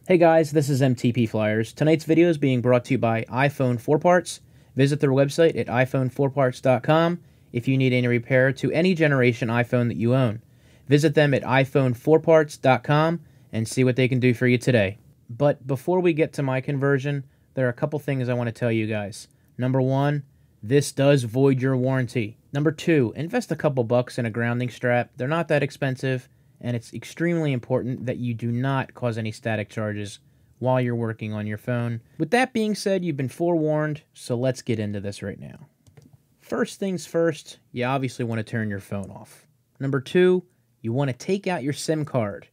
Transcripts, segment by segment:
Hey guys, this is MTP Flyers. Tonight's video is being brought to you by iPhone 4 Parts. Visit their website at iPhone4parts.com if you need any repair to any generation iPhone that you own. Visit them at iPhone4parts.com and see what they can do for you today. But before we get to my conversion, there are a couple things I want to tell you guys. Number one, this does void your warranty. Number two, invest a couple bucks in a grounding strap. They're not that expensive. And it's extremely important that you do not cause any static charges while you're working on your phone. With that being said, you've been forewarned, so let's get into this right now. First things first, you obviously want to turn your phone off. Number two, you want to take out your SIM card.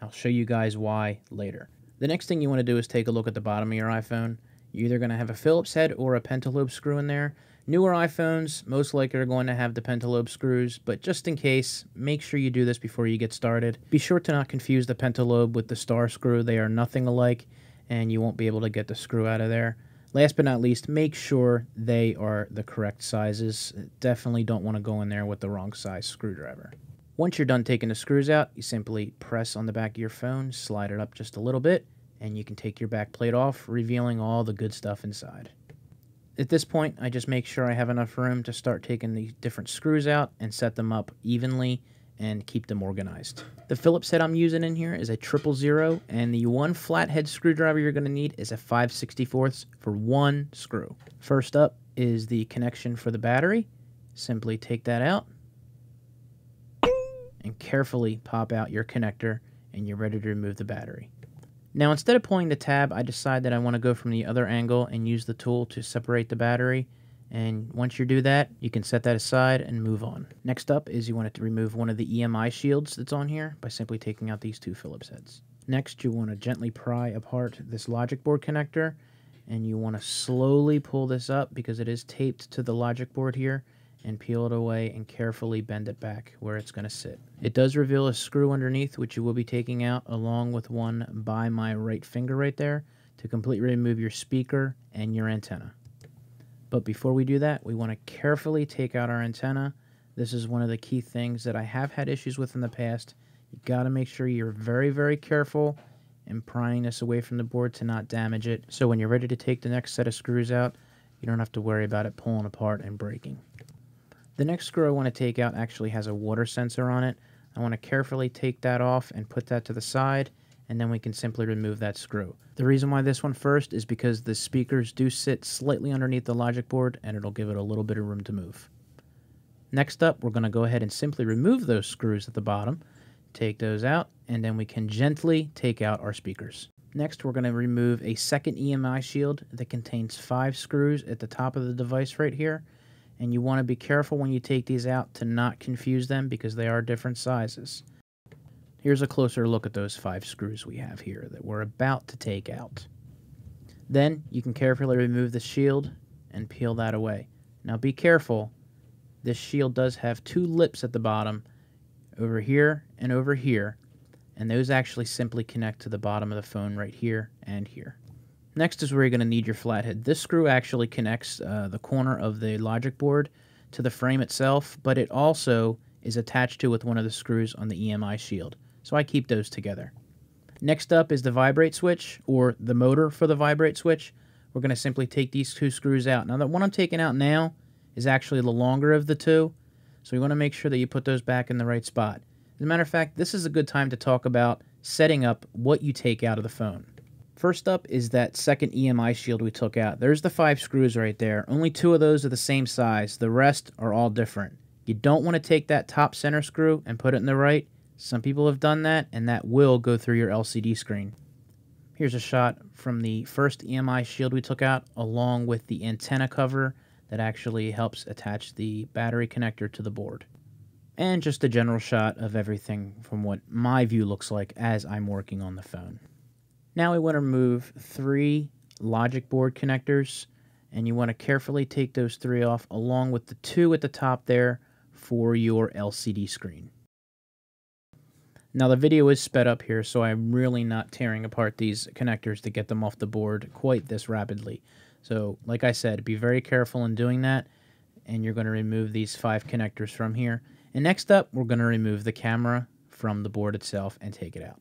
I'll show you guys why later. The next thing you want to do is take a look at the bottom of your iPhone. You're either going to have a Phillips head or a pentalobe screw in there. Newer iPhones most likely are going to have the pentalobe screws, but just in case, make sure you do this before you get started. Be sure to not confuse the pentalobe with the star screw. They are nothing alike, and you won't be able to get the screw out of there. Last but not least, make sure they are the correct sizes. Definitely don't want to go in there with the wrong size screwdriver. Once you're done taking the screws out, you simply press on the back of your phone, slide it up just a little bit, and you can take your back plate off, revealing all the good stuff inside. At this point, I just make sure I have enough room to start taking the different screws out and set them up evenly and keep them organized. The Phillips head I'm using in here is a 000, and the one flathead screwdriver you're going to need is a 5/64 for one screw. First up is the connection for the battery. Simply take that out and carefully pop out your connector, and you're ready to remove the battery. Now, instead of pulling the tab, I decide that I want to go from the other angle and use the tool to separate the battery. And once you do that, you can set that aside and move on. Next up is you want to remove one of the EMI shields that's on here by simply taking out these two Phillips heads. Next, you want to gently pry apart this logic board connector, and you want to slowly pull this up because it is taped to the logic board here, and peel it away and carefully bend it back where it's going to sit. It does reveal a screw underneath, which you will be taking out along with one by my right finger right there to completely remove your speaker and your antenna. But before we do that, we want to carefully take out our antenna. This is one of the key things that I have had issues with in the past. You got to make sure you're very, very careful in prying this away from the board to not damage it. So when you're ready to take the next set of screws out, you don't have to worry about it pulling apart and breaking. The next screw I want to take out actually has a water sensor on it. I want to carefully take that off and put that to the side, and then we can simply remove that screw. The reason why this one first is because the speakers do sit slightly underneath the logic board, and it'll give it a little bit of room to move. Next up, we're going to go ahead and simply remove those screws at the bottom, take those out, and then we can gently take out our speakers. Next, we're going to remove a second EMI shield that contains 5 screws at the top of the device right here. And you want to be careful when you take these out to not confuse them because they are different sizes. Here's a closer look at those 5 screws we have here that we're about to take out. Then you can carefully remove the shield and peel that away. Now be careful, this shield does have 2 lips at the bottom, over here, and those actually simply connect to the bottom of the phone right here and here. Next is where you're going to need your flathead. This screw actually connects the corner of the logic board to the frame itself, but it also is attached to with one of the screws on the EMI shield. So I keep those together. Next up is the vibrate switch, or the motor for the vibrate switch. We're going to simply take these 2 screws out. Now, the one I'm taking out now is actually the longer of the 2, so we want to make sure that you put those back in the right spot. As a matter of fact, this is a good time to talk about setting up what you take out of the phone. First up is that second EMI shield we took out. There's the 5 screws right there. Only 2 of those are the same size. The rest are all different. You don't want to take that top center screw and put it in the right. Some people have done that, and that will go through your LCD screen. Here's a shot from the first EMI shield we took out, along with the antenna cover that actually helps attach the battery connector to the board. And just a general shot of everything from what my view looks like as I'm working on the phone. Now we want to remove 3 logic board connectors, and you want to carefully take those 3 off along with the 2 at the top there for your LCD screen. Now the video is sped up here, so I'm really not tearing apart these connectors to get them off the board quite this rapidly. So like I said, be very careful in doing that, and you're going to remove these 5 connectors from here. And next up, we're going to remove the camera from the board itself and take it out.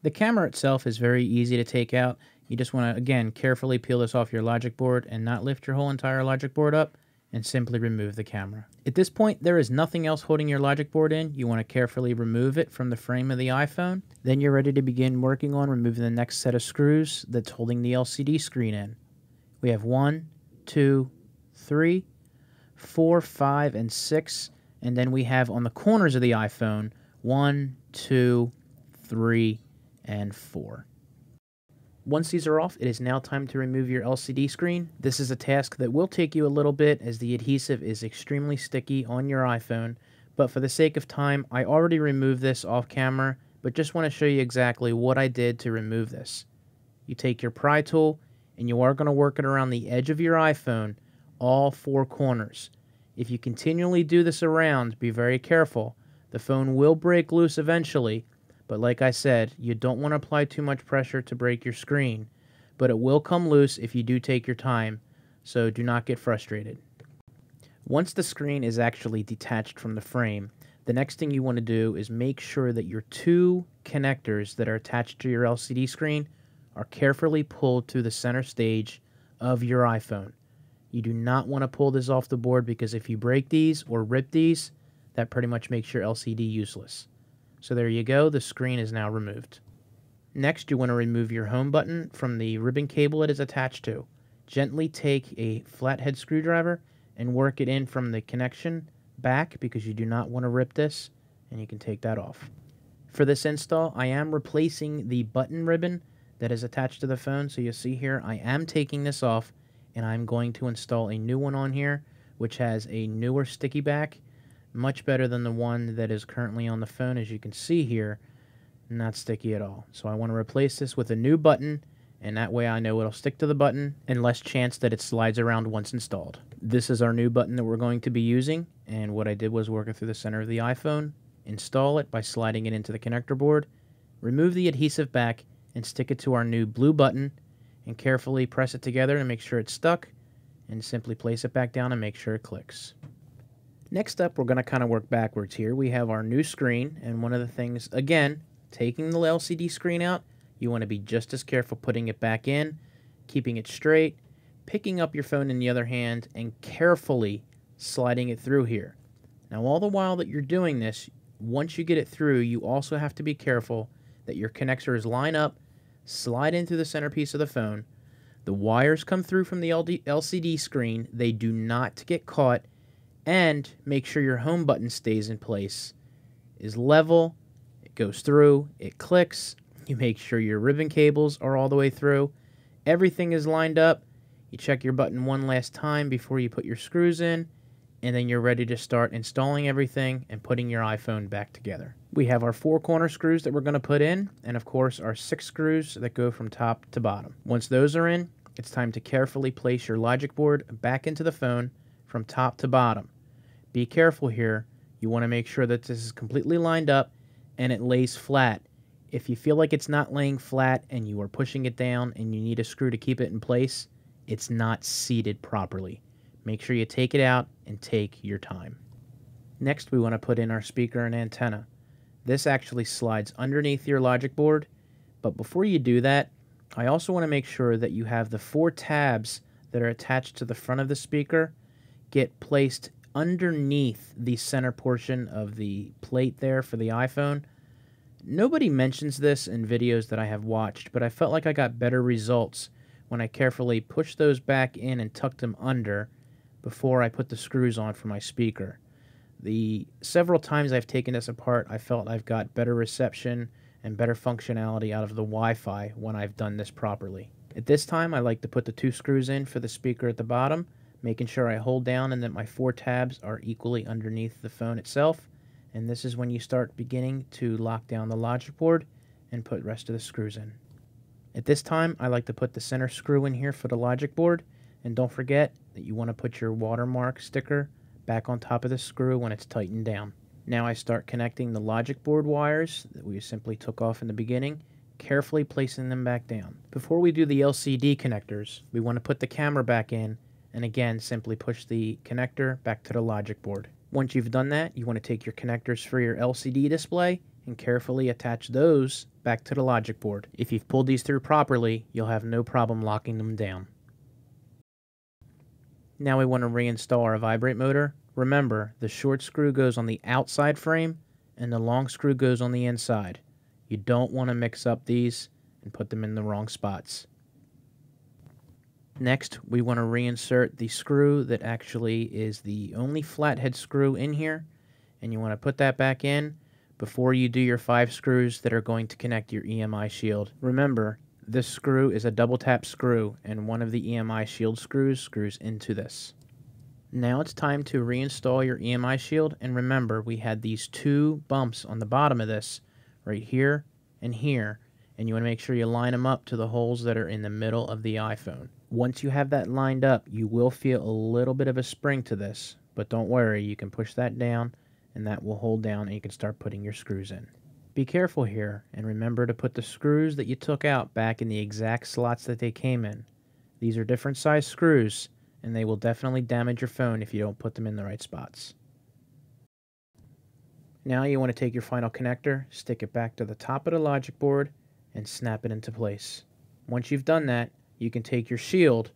The camera itself is very easy to take out. You just want to, again, carefully peel this off your logic board and not lift your whole entire logic board up, and simply remove the camera. At this point, there is nothing else holding your logic board in. You want to carefully remove it from the frame of the iPhone. Then you're ready to begin working on removing the next set of screws that's holding the LCD screen in. We have 1, 2, 3, 4, 5, and 6. And then we have on the corners of the iPhone 1, 2, 3, and 4. Once these are off, it is now time to remove your LCD screen. This is a task that will take you a little bit as the adhesive is extremely sticky on your iPhone, but for the sake of time, I already removed this off camera, but just want to show you exactly what I did to remove this. You take your pry tool, and you are going to work it around the edge of your iPhone, all 4 corners. If you continually do this around, be very careful. The phone will break loose eventually, but like I said, you don't want to apply too much pressure to break your screen, but it will come loose if you do take your time, so do not get frustrated. Once the screen is actually detached from the frame, the next thing you want to do is make sure that your 2 connectors that are attached to your LCD screen are carefully pulled through the center stage of your iPhone. You do not want to pull this off the board because if you break these or rip these, that pretty much makes your LCD useless. So there you go, the screen is now removed. Next, you want to remove your home button from the ribbon cable it is attached to. Gently take a flathead screwdriver and work it in from the connection back because you do not want to rip this, and you can take that off. For this install, I am replacing the button ribbon that is attached to the phone, so you'll see here I am taking this off, and I'm going to install a new one on here, which has a newer sticky back. Much better than the one that is currently on the phone, as you can see here, not sticky at all. So I want to replace this with a new button, and that way I know it'll stick to the button and less chance that it slides around once installed. This is our new button that we're going to be using, and what I did was work it through the center of the iPhone, install it by sliding it into the connector board, remove the adhesive back, and stick it to our new blue button, and carefully press it together to make sure it's stuck, and simply place it back down and make sure it clicks. Next up, we're going to kind of work backwards here. We have our new screen, and one of the things, again, taking the LCD screen out, you want to be just as careful putting it back in, keeping it straight, picking up your phone in the other hand, and carefully sliding it through here. Now, all the while that you're doing this, once you get it through, you also have to be careful that your connectors line up, slide into the centerpiece of the phone, the wires come through from the LCD screen, they do not get caught, and make sure your home button stays in place, is level, it goes through, it clicks, you make sure your ribbon cables are all the way through, everything is lined up, you check your button one last time before you put your screws in, and then you're ready to start installing everything and putting your iPhone back together. We have our 4 corner screws that we're going to put in, and of course our 6 screws that go from top to bottom. Once those are in, it's time to carefully place your logic board back into the phone from top to bottom. Be careful here. You want to make sure that this is completely lined up and it lays flat. If you feel like it's not laying flat and you are pushing it down and you need a screw to keep it in place, it's not seated properly. Make sure you take it out and take your time. Next, we want to put in our speaker and antenna. This actually slides underneath your logic board, but before you do that, I also want to make sure that you have the 4 tabs that are attached to the front of the speaker get placed underneath the center portion of the plate there for the iPhone. Nobody mentions this in videos that I have watched, but I felt like I got better results when I carefully pushed those back in and tucked them under before I put the screws on for my speaker. The several times I've taken this apart, I felt I've got better reception and better functionality out of the Wi-Fi when I've done this properly. At this time, I like to put the 2 screws in for the speaker at the bottom, making sure I hold down and that my 4 tabs are equally underneath the phone itself. And this is when you start beginning to lock down the logic board and put the rest of the screws in. At this time, I like to put the center screw in here for the logic board, and don't forget that you want to put your watermark sticker back on top of the screw when it's tightened down. Now I start connecting the logic board wires that we simply took off in the beginning, carefully placing them back down. Before we do the LCD connectors, we want to put the camera back in, and again, simply push the connector back to the logic board. Once you've done that, you want to take your connectors for your LCD display and carefully attach those back to the logic board. If you've pulled these through properly, you'll have no problem locking them down. Now we want to reinstall our vibrate motor. Remember, the short screw goes on the outside frame and the long screw goes on the inside. You don't want to mix up these and put them in the wrong spots. Next, we want to reinsert the screw that actually is the only flathead screw in here, and you want to put that back in before you do your 5 screws that are going to connect your EMI Shield. Remember, this screw is a double tap screw, and one of the EMI Shield screws into this. Now it's time to reinstall your EMI Shield, and remember, we had these 2 bumps on the bottom of this, right here and here, and you want to make sure you line them up to the holes that are in the middle of the iPhone. Once you have that lined up, you will feel a little bit of a spring to this, but don't worry, you can push that down and that will hold down and you can start putting your screws in. Be careful here and remember to put the screws that you took out back in the exact slots that they came in. These are different size screws and they will definitely damage your phone if you don't put them in the right spots. Now you want to take your final connector, stick it back to the top of the logic board and snap it into place. Once you've done that, you can take your shield,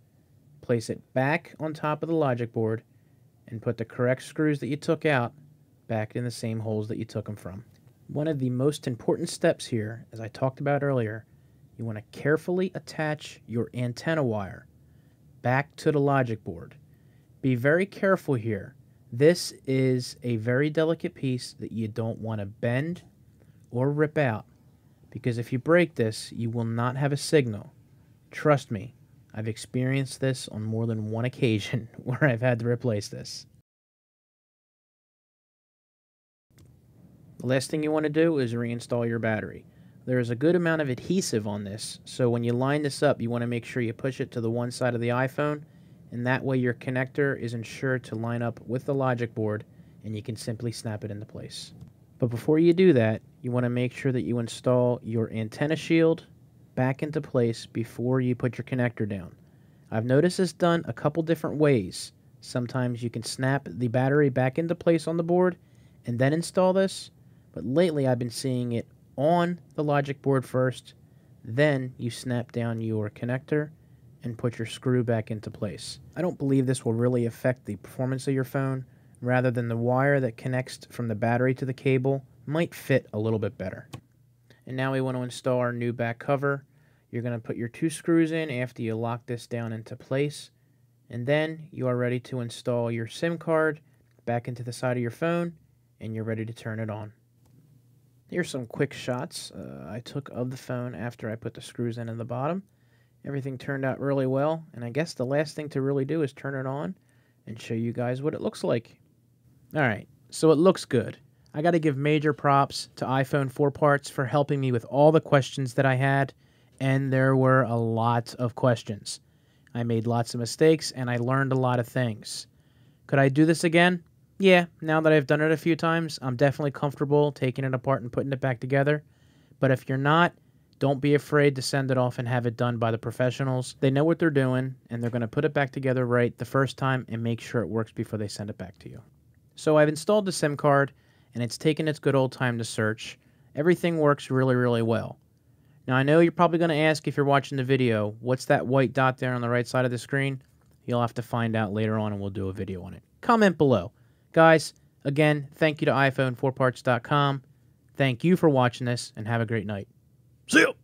place it back on top of the logic board, and put the correct screws that you took out back in the same holes that you took them from. One of the most important steps here, as I talked about earlier, you want to carefully attach your antenna wire back to the logic board. Be very careful here. This is a very delicate piece that you don't want to bend or rip out, because if you break this, you will not have a signal. Trust me, I've experienced this on more than one occasion where I've had to replace this. The last thing you want to do is reinstall your battery. There is a good amount of adhesive on this, so when you line this up, you want to make sure you push it to the one side of the iPhone, and that way your connector is ensured to line up with the logic board, and you can simply snap it into place. But before you do that, you want to make sure that you install your antenna shield back into place before you put your connector down. I've noticed this done a couple different ways. Sometimes you can snap the battery back into place on the board and then install this, but lately I've been seeing it on the logic board first, then you snap down your connector and put your screw back into place. I don't believe this will really affect the performance of your phone, rather than the wire that connects from the battery to the cable might fit a little bit better. And now we want to install our new back cover. You're going to put your 2 screws in after you lock this down into place, and then you are ready to install your SIM card back into the side of your phone, and you're ready to turn it on. Here's some quick shots I took of the phone after I put the screws in the bottom. Everything turned out really well, and I guess the last thing to really do is turn it on and show you guys what it looks like. Alright, so it looks good. I got to give major props to iPhone 4 Parts for helping me with all the questions that I had, and there were a lot of questions. I made lots of mistakes, and I learned a lot of things. Could I do this again? Yeah, now that I've done it a few times, I'm definitely comfortable taking it apart and putting it back together. But if you're not, don't be afraid to send it off and have it done by the professionals. They know what they're doing, and they're going to put it back together right the first time and make sure it works before they send it back to you. So I've installed the SIM card, and it's taken its good old time to search. Everything works really, really well. Now I know you're probably going to ask if you're watching the video, what's that white dot there on the right side of the screen? You'll have to find out later on and we'll do a video on it. Comment below. Guys, again, thank you to iPhone4parts.com. Thank you for watching this and have a great night. See you!